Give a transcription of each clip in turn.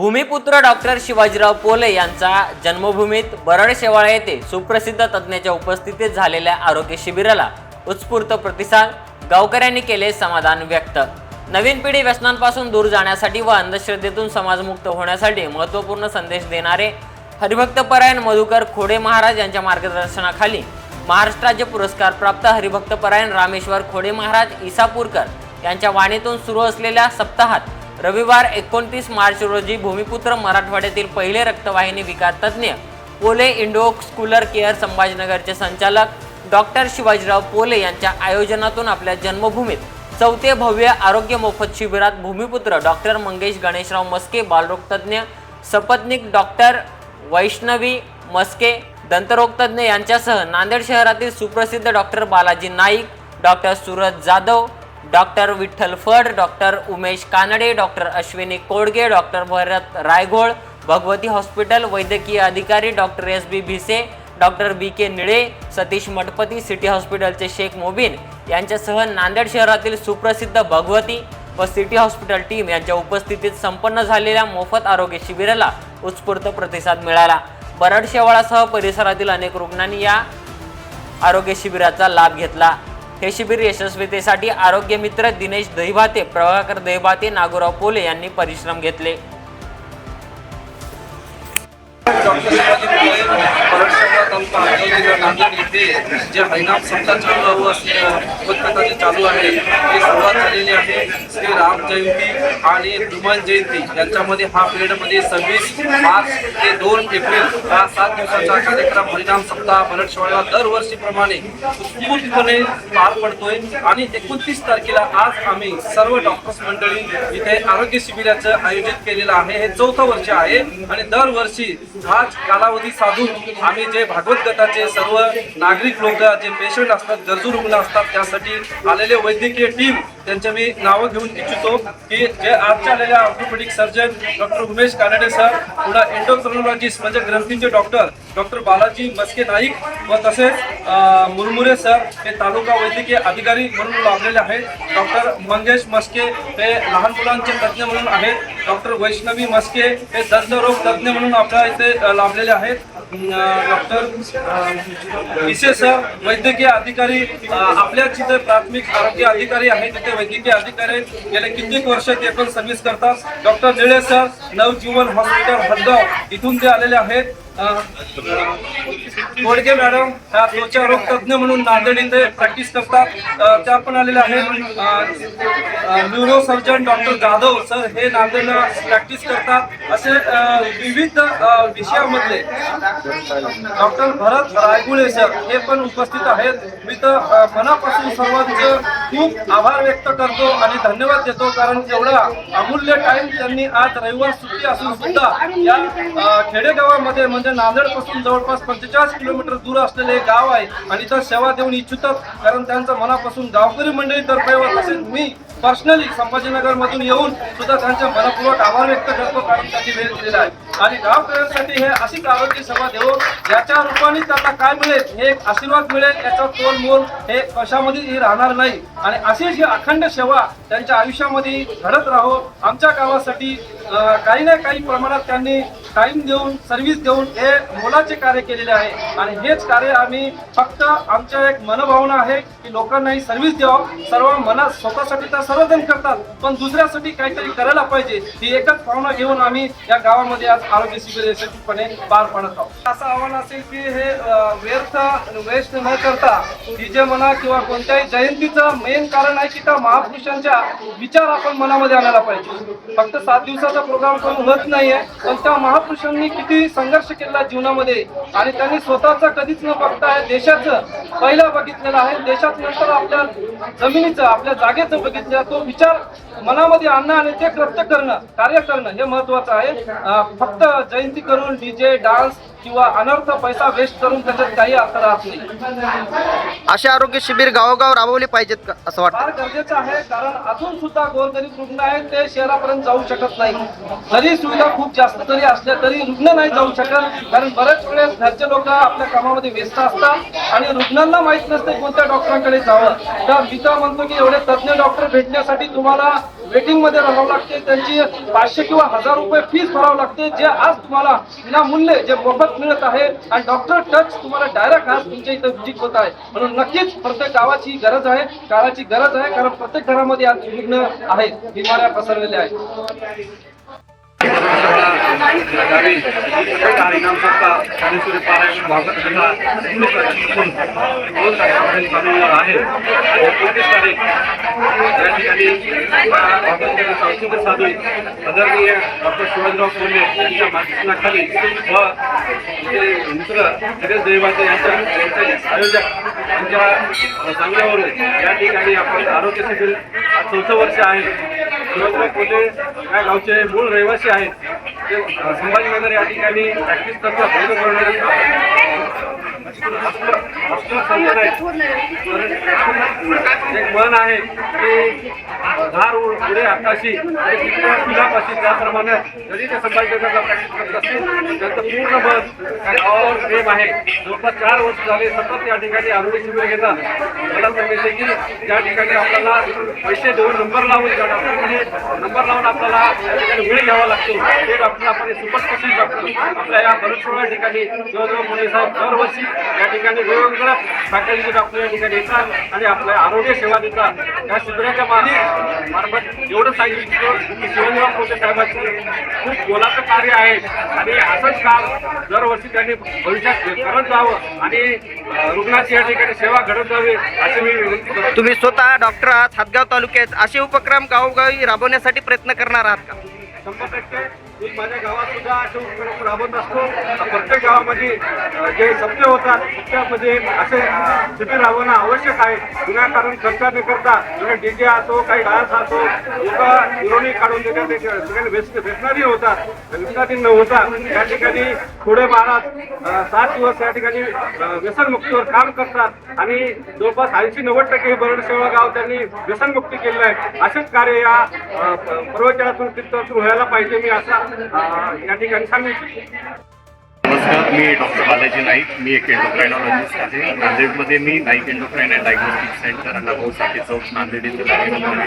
भूमिपुत्र doctor Shivajirao पोले यांचा जन्मभूमीत बरड शेवाळा येथे सुप्रसिद्ध तज्ज्ञाच्या उपस्थितीत झालेल्या आरोग्य शिबिराला उत्स्फूर्त प्रतिसाद, गावकऱ्यांनी केले समाधान व्यक्त। नवीन पिढी व्यसनांपासून दूर जाण्यासाठी व अंधश्रद्धेतून समाजमुक्त होण्यासाठी महत्त्वपूर्ण संदेश देणारे हरिभक्तपरायण मधुकर खोडे महाराज यांच्या मार्गदर्शनाखाली महाराष्ट्र राज्य पुरस्कार प्राप्त हरिभक्तपरायण रामेश्वर खोडे महाराज इसापूरकर यांच्या वाणीतून सुरू असलेल्या सप्ताहात रविवार 29 मार्च रोजी भूमिपुत्र मराठवाड्यातील पहिले रक्तवाहिनी विकार तज्ज्ञ पोले इंडोस्कुलर केअर संभाजीनगरचे संचालक डॉक्टर शिवाजीराव पोले यांच्या आयोजनातून आपल्या जन्मभूमीत चौथे भव्य आरोग्य मोफत शिबिरात भूमिपुत्र डॉक्टर मंगेश गणेशराव मस्के बालरोग तज्ज्ञ, सपत्नीक डॉक्टर वैष्णवी मस्के दंतरोग तज्ज्ञ यांच्यासह नांदेड शहरातील सुप्रसिद्ध doctor Balaji Naik, doctor Suraj Jadhav, doctor Vitthal Phad, doctor Umesh Kanade, doctor Ashwini Kodage, doctor Bharat रायघोळ, भगवती हॉस्पिटल वैद्यकीय अधिकारी डॉक्टर SB भिसे, डॉक्टर BK निळे, सतीश मठपती, सिटी हॉस्पिटलचे शेख मोबिन यांच्यासह नांदेड शहरातील सुप्रसिद्ध भगवती व सिटी हॉस्पिटल टीम यांच्या उपस्थितीत संपन्न झालेल्या मोफत आरोग्य शिबिराला उत्स्फूर्त प्रतिसाद मिळाला। बरड शेवाळासह परिसरातील अनेक रुग्णांनी या आरोग्य शिबिराचा लाभ घेतला। हे शिबिर यशस्वीतेसाठी आरोग्य मित्र दिनेश दहिभाते, प्रभाकर दहिभाते, नागोराव पोले यांनी परिश्रम घेतले। डॉक्टर शिवाजी पोले परशेवाडा तालुका नांदेड येथे जे हैनाम सप्ताह चालू आहे ही सुरुवात झालेली आहे। श्री राम जयंती आणि हनुमान जयंती यांच्यामध्ये हा पिरियडमध्ये 26 मार्च ते 2 एप्रिल हा 7 दिवसाचा कार्यक्रम हैनाम सप्ताह परशेवाडा दरवर्षीप्रमाणे उत्स्फूर्तपणे पार पडतोय आणि 29 तारखेला आज आम्ही सर्व डॉक्टर्स मंडळी इथे आरोग्य शिबिराचं आयोजित केलेलं आहे। हे 4थं वर्ष आहे आणि दरवर्षी हाच कालावधी साधून आम्ही जे भागवत गटाचे सर्व नागरिक लोक जे पेशंट असतात, गरजू रुग्ण असतात, त्यासाठी आलेले वैद्यकीय टीम त्यांचे मी नावं घेऊन इच्छितो की जे आजच्या आलेल्या orthopaedic surgeon doctor Umesh Kanade sir, पुन्हा एंडोक्रोनॉलॉजिस्ट म्हणजे ग्रंथींचे डॉक्टर बालाजी मस्के नाईक व तसेच मुरमुरे सर हे तालुका वैद्यकीय अधिकारी म्हणून लाभलेले आहेत। डॉक्टर मंगेश मस्के हे लहान मुलांचे तज्ज्ञ म्हणून आहेत। डॉक्टर वैष्णवी मस्के हे दंतरोग तज्ज्ञ म्हणून आपल्या इथे लाभलेले आहेत। डॉक्टर भिसे सर वैद्यकीय अधिकारी आपल्या जिथे प्राथमिक आरोग्य अधिकारी आहेत तिथे वैद्यकीय अधिकारी गेले कित्येक वर्ष ते पण सर्व्हिस करतात। डॉक्टर निळे सर नवजीवन हॉस्पिटल हदगाव इथून ते आलेले आहेत। कोडगे मॅडम ह्या त्वचा रोग तज्ज्ञ म्हणून नांदेड इथे प्रॅक्टिस करतात, त्या पण आलेल्या आहेत। Neuro surgeon doctor Jadhav sir हे नांदेडला प्रॅक्टिस करतात। असे विविध विषयामधले डॉक्टर भरत रायघोळ सर हे पण उपस्थित आहेत। मी तर मनापासून सर्वांचे खूप आभार व्यक्त करतो आणि धन्यवाद देतो, कारण एवढा अमूल्य टाइम त्यांनी आज रविवार सुट्टी असून सुद्धा या खेडेगावामध्ये म्हणजे नांदेड पासून जवळपास 45 किलोमीटर दूर असलेले गाव आहे आणि इथं सेवा देऊन इच्छितात, कारण त्यांचं मनापासून गावकरी मंडळी तर्फे व तसेच मी पर्सनली संभाजीनगर मधून येऊन सुद्धा त्यांच्या मनपूर्वक आभार व्यक्त करतो, कारण त्यांनी वेळ दिलेला आहे। आणि गावकऱ्यांसाठी हे अशीच आरोग्य सेवा देऊ, याच्या रूपाने त्यांना काय मिळेल हे एक आशीर्वाद मिळेल, याचा तोल मोल हे कशामध्ये राहणार नाही आणि अशीच ही अखंड सेवा त्यांच्या आयुष्यामध्ये घडत राहो। आमच्या गावासाठी काही ना काही प्रमाणात त्यांनी टाइम देऊन सर्व्हिस देऊन हे मोलाचे कार्य केलेले आहे आणि हेच कार्य आम्ही फक्त आमच्या एक मनोभावना आहे की लोकांनाही सर्व्हिस द्यावं। सर्व मनात स्वतःसाठी तर सर्वजण करतात, पण दुसऱ्यासाठी काहीतरी करायला पाहिजे ही एकच भावना घेऊन आम्ही या गावामध्ये आज आरोग्य शिबिर यशस्वीपणे पार पाडत आहोत। असं आव्हान असेल की हे व्यर्थ वेस्ट न करता डीजे म्हणा किंवा कोणत्याही जयंतीचं मेन कारण आहे की त्या महापुरुषांच्या विचार आपण मनामध्ये आणायला पाहिजे। फक्त 7 दिवसाचा प्रोग्राम करून होत नाहीये, पण त्या महापुरुषांनी किती संघर्ष केला जीवनामध्ये आणि त्यांनी स्वतःचं कधीच न बघता देशाचं पहिलं बघितलेलं आहे। देशात नंतर आपल्या जमिनीचं आपल्या जागेचं बघितलं, तो विचार मनामध्ये आणणं आणि ते कृत्य करणं कार्य करणं हे महत्वाचं आहे। फक्त जयंती करून डीजे डान्स किंवा अनर्थ पैसा वेस्ट करून त्याच्यात काही अर्थ राहत नाही। असे आरोग्य शिबिर गावोगाव राबवले पाहिजेत का असं वाटतं? फार गरजेचं आहे, कारण अजून सुद्धा गोरगरीब रुग्ण आहेत ते शहरापर्यंत जाऊ शकत नाही। जरी सुविधा खूप जास्त जरी असल्या तरी रुग्ण नाही जाऊ शकत, कारण बऱ्याच वेळेस घरचे लोक आपल्या कामामध्ये व्यस्त असतात आणि रुग्णांना माहित नसते कोणत्या डॉक्टरांकडे जावं। तर मी तर म्हणतो की एवढे तज्ज्ञ डॉक्टर भेटण्यासाठी तुम्हाला वेटिंग मध्ये राहावं लागते, त्यांची 500 किंवा 1000 रुपये फीस भरावं लागते, जे आज तुम्हाला विनामूल्य जे मोफत मिळत आहे आणि डॉक्टर टच तुम्हाला डायरेक्ट आज तुमच्या इथं विजिट होत आहे. म्हणून नक्कीच प्रत्येक गावाची गरज आहे, काळाची गरज आहे, कारण प्रत्येक घरामध्ये आज रुग्ण आहेत, बिमाऱ्या पसरलेल्या आहेत. आदरणीय डॉक्टर शिवाजीराव पोले यांच्या मार्गदर्शनाखाली व मित्र गिरीश दैवाचे यांच्या आयोजक यांच्या सांगण्यावरून या ठिकाणी आपण आरोग्य शिबिर 4थं वर्ष आहे. शिवाजीराव पोले या गावचे मूळ रहिवासी आहेत. ते संभाजीनगर या ठिकाणी प्रॅक्टिस करतात. एक मन आहे की धार पुढे आकाशी पिलापाशी, त्याप्रमाणे जरी ते संभाजीनगरला प्रॅक्टिस करत असतील त्यांचं पूर्ण मन त्या गावावर प्रेम आहे. जवळपास 4 वर्ष झाले सतत या ठिकाणी आरोग्य शिबिर घेतात. मला सांगायचे की त्या ठिकाणी आपल्याला पैसे देऊन नंबर लावून त्या डॉक्टरकडे नंबर लावून आपल्याला त्या ठिकाणी वेळ घ्यावा लागतो. ते डॉक्टर आपण सुपर स्पेशलिस्ट डॉक्टर आपल्या या बरेचशा ठिकाणी शिवाजीराव पोले साहेब दरवर्षी या ठिकाणी वेगवेगळ्या फॅकल्टीचे डॉक्टर या ठिकाणी येतात आणि आपल्या आरोग्य सेवा देतात. या शिबिराच्या मार्फत एवढं सांगितलं की शिवाजीराव पोले साहेबांचे खूप मोलाचं कार्य आहे आणि असंच काम दरवर्षी त्यांनी भविष्यात करत जावं आणि रुग्णाची या ठिकाणी सेवा घडत जावी असे मी विनंती करतो. तुम्ही स्वतः डॉक्टर आहात, हातगाव तालुक्यात असे उपक्रम गावोगावी राबवण्यासाठी प्रयत्न करणार आहात का? 100% मी माझ्या गावात सुद्धा असे उपक्रम राबवत असतो. प्रत्येक गावामध्ये जे सप्ते होतात त्यामध्ये असे शिबिर राबवणं आवश्यक आहे. विनाकारण खर्च न करता डीजे असो, काही डान्स असो, लोक इरोनी काढून देतात, ते सगळ्यांना व्यसनाधीन होतात. व्यसनाधीन न होता या ठिकाणी पुढे महाराज 7 दिवस या ठिकाणी व्यसनमुक्तीवर काम करतात आणि जवळपास 80-90% बरड सेवा गाव त्यांनी व्यसनमुक्ती केलेलं आहे. असेच कार्य या प्रवचनातून कीर्तनातून व्हायला पाहिजे, मी असा या ठिकाणी सांगितले. नमस्कार, मी डॉक्टर बालाजी नाईक. मी एक एंडोक्रायनॉलॉजिस्ट आहे. नांदेडमध्ये मी Naik endocrine and diagnostic centre Annabhau Sathe Chowk Nanded इथे लागलेलो आहे.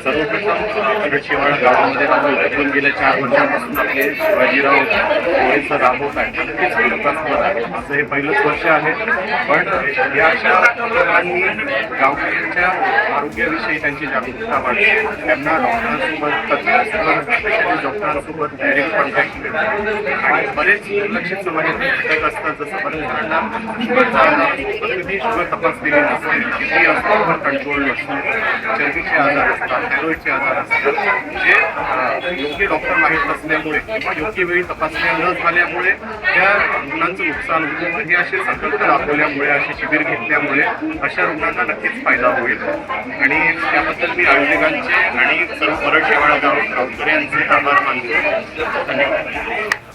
सर्वप्रथम शिवाळा गावामध्ये आपण गेल्या 4 वर्षांपासून आपले शिवाजीराव पोले सर राबवत आहेत. नक्कीच विकासवर आहे. असं हे पहिलंच वर्ष आहे, पण या अशा उपक्रमांनी गावकऱ्यांच्या आरोग्याविषयी त्यांची जागरूकता वाढते. त्यांना डॉक्टरांसोबत, तज्ज्ञांसोबत, स्पेशलिस्ट डॉक्टरांसोबत डायरेक्ट कॉन्टॅक्ट मिळतो आणि बरेच लक्षित घटक असतात. जसं बरेच जणांना कधी शुगर तपासलेली नसते, किती असतो कंट्रोल नसतो, चरबीचे आजार असतात, थायरॉइडचे आजार असतात, जे योग्य डॉक्टर माहीत नसल्यामुळे किंवा योग्य वेळी तपासण्या न झाल्यामुळे त्या रुग्णांचं नुकसान होतं. हे असे संकल्प राबवल्यामुळे, असे शिबिर घेतल्यामुळे अशा रुग्णांना नक्कीच फायदा होईल आणि त्याबद्दल मी आयोजकांचे आणि सर्व बरड शेवाळा गावकऱ्यांचे आभार मानतो. धन्यवाद.